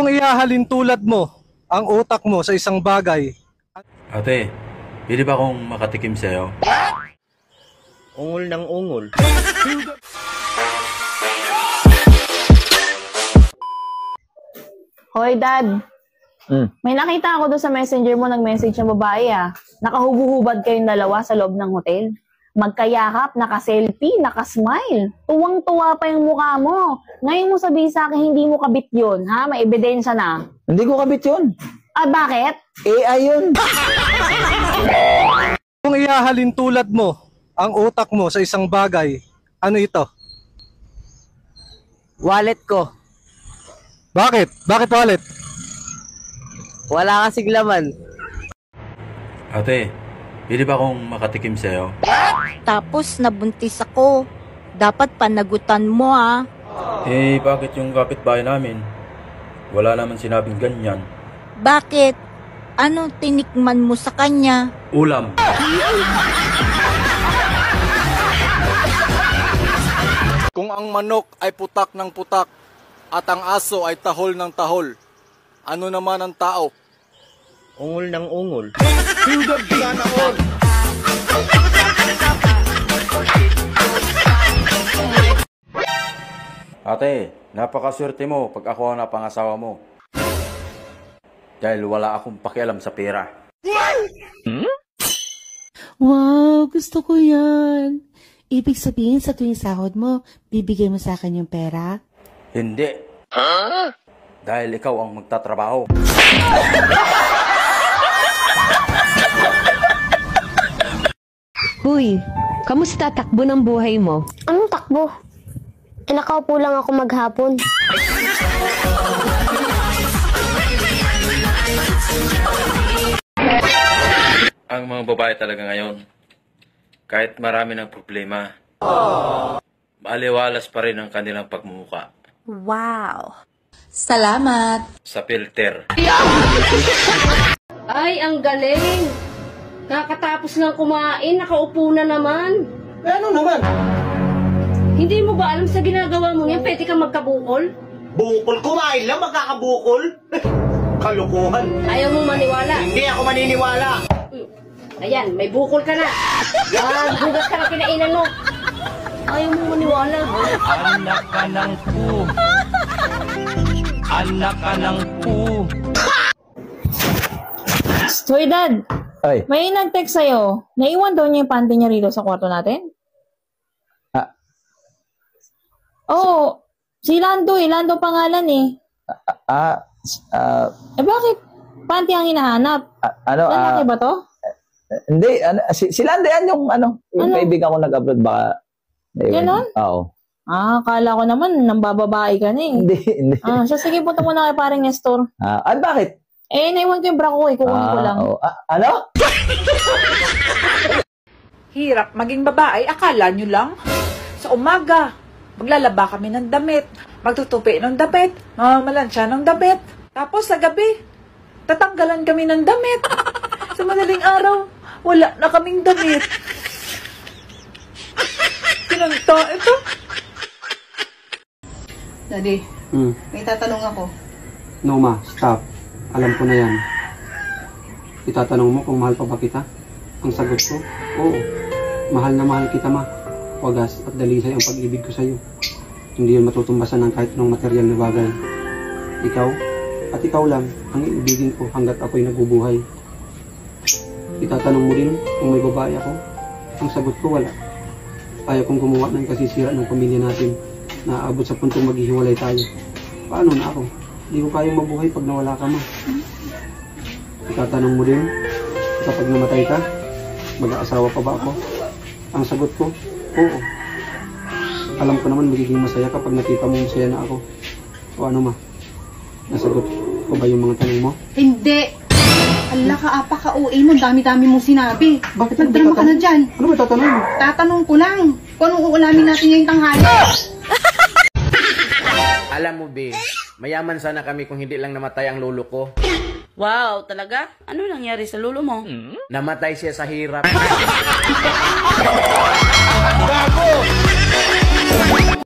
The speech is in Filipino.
Kung ihahalin tulad mo ang utak mo sa isang bagay. Ate, pwede ba akong makatikim sa'yo? Ungol ng ungol. Hoy, Dad. May nakita ako doon sa messenger mo, nag-message ng babae Nakahubo-hubad kayong dalawa sa loob ng hotel. Magkayakap, naka-selfie, naka-smile. Tuwang-tuwa pa yung mukha mo. Ngayon mo sabihin sa akin, hindi mo kabit yun, ha? May ebidensya na. Hindi ko kabit yun. Ah, bakit? AI yun. Kung ihahalin tulad mo ang utak mo sa isang bagay, ano ito? Wallet ko. Bakit? Bakit wallet? Wala kasing laman. Ate, pwede ba akong makatikim sa'yo? Tapos nabuntis ako. Dapat panagutan mo Eh, bakit yung kapitbahay namin? Wala naman sinabing ganyan. Bakit? Ano tinikman mo sa kanya? Ulam. Kung ang manok ay putak ng putak at ang aso ay tahol ng tahol, ano naman ang tao? Ungol ng ungol. Ate, napakaswerte mo pag ako ang napangasawa mo. Dahil wala akong pakialam sa pera. Wow, gusto ko yan. Ibig sabihin sa tuwing sahod mo, bibigay mo sa akin yung pera? Hindi. Dahil ikaw ang magtatrabaho. Huy, kamusta takbo ng buhay mo? Anong takbo? Nakaupo lang ako maghapon. Ang mga babae talaga ngayon, kahit marami ng problema, maaliwalas pa rin ang kanilang pagmumuka. Wow! Salamat! Sa filter. Ay, ang galing! Kakatapos lang kumain, nakaupo na naman. Ano naman? Hindi mo ba alam sa ginagawa mo yan, pwede kang magkabukol? Bukol? Kumain lang, magkakabukol? Kalukuhan. Ayaw mo maniwala. Hindi ako maniniwala. Ayan, may bukol ka na. Gugas ka na kinainan mo. Ayaw mo maniwala. Anak ka ng pu. Anak ka ng pu. Hoy, Dad. Ay. May nag-text sa'yo. Naiwan daw niya yung panty niya rito sa kwarto natin? Oo. Si Lando Lando pangalan bakit? Panty ang hinahanap. Lalaki ba to? Hindi, si Lando yan yung kaibigan ko nag-abroad baka. Ganon? Oo. Akala ko naman, nambababae ka na Hindi. Sige, punta muna kay paring Nestor. Bakit? Naiwan ko yung bra ko kukunin ko lang. Ano? Hirap maging babae, akala nyo lang. Sa umaga, maglalaba kami ng damit, magtutupi ng damit, mamalansya ng damit. Tapos sa gabi, tatanggalan kami ng damit. Sa madaling araw, wala na kaming damit. Kinanta ito. Daddy, may tatanong ako. No ma, stop. Alam ko na yan. Itatanong mo kung mahal pa ba kita? Ang sagot ko, oo. Mahal na mahal kita ma. Wagas at dalisay ang pag-ibig ko sa'yo. Hindi yun matutumbasan ng kahit anong material na bagay. Ikaw, at ikaw lang, ang iibigin ko hanggat ako'y nabubuhay. Itatanong mo rin kung may babae ako? Ang sagot ko, wala. Ayaw kong gumawa ng kasisira ng pamilya natin na aabot sa puntong maghihiwalay tayo. Paano na ako? Hindi ko kayang mabuhay pag nawala ka ma. Itatanong mo din, kapag namatay ka, mag-aasawa pa ba ako? Ang sagot ko, oo. Alam ko naman magiging masaya kapag nakita mo masaya na ako. O ano ma? Nasagot ko ba yung mga tanong mo? Hindi. Ala ka, apa ka, uwi mo. Dami-dami mong sinabi. Bakit nagdrama ka na dyan? Ano ba tatanong mo? Tatanong ko lang. Kung anong uulamin natin ngayong tanghali. Alam mo, be, mayaman sana kami kung hindi lang namatay ang lolo ko. Wow, talaga? Ano nangyari sa lolo mo? Namatay siya sa hirap. Bago!